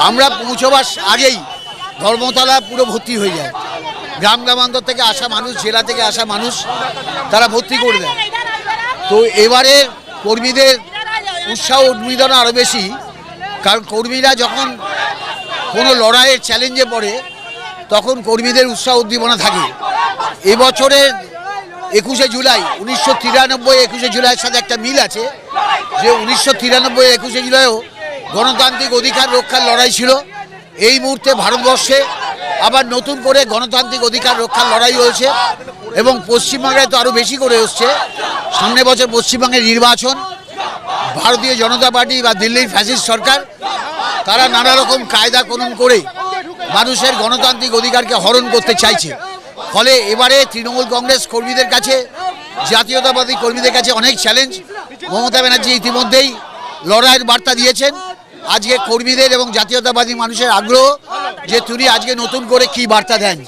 আমরা পৌঁছবার আগেই ধর্মতলা পুরো ভর্তি হয়ে যায়। গ্রাম গ্রামান্তর থেকে আসা মানুষ, জেলা থেকে আসা মানুষ তারা ভর্তি করে দেয়। তো এবারে কর্মীদের উৎসাহ উদ্দীপনা আরও বেশি, কারণ কর্মীরা যখন কোনো লড়াইয়ের চ্যালেঞ্জে পড়ে তখন কর্মীদের উৎসাহ উদ্দীপনা থাকে। এবছরের 21শে জুলাই 1993 21শে জুলাইয়ের সাথে একটা মিল আছে, যে 1993 21শে জুলাইও গণতান্ত্রিক অধিকার রক্ষার লড়াই ছিল। এই মুহূর্তে ভারতবর্ষে আবার নতুন করে গণতান্ত্রিক অধিকার রক্ষার লড়াই হয়েছে এবং পশ্চিমবঙ্গে তো আরও বেশি করে হচ্ছে। সামনে বছর পশ্চিমবঙ্গের নির্বাচন, ভারতীয় জনতা পার্টি বা দিল্লির ফ্যাসিস্ট সরকার তারা নানা রকম কায়দা কানুন করে মানুষের গণতান্ত্রিক অধিকারকে হরণ করতে চাইছে। ফলে এবারে তৃণমূল কংগ্রেস কর্মীদের কাছে, জাতীয়তাবাদী কর্মীদের কাছে অনেক চ্যালেঞ্জ। মমতা ব্যানার্জি ইতিমধ্যেই লড়াইয়ের বার্তা দিয়েছেন। আজকে কর্মীদের এবং জাতীয়তাবাদী মানুষের আগ্রহ যে তিনি আজকে নতুন করে কি বার্তা দেন।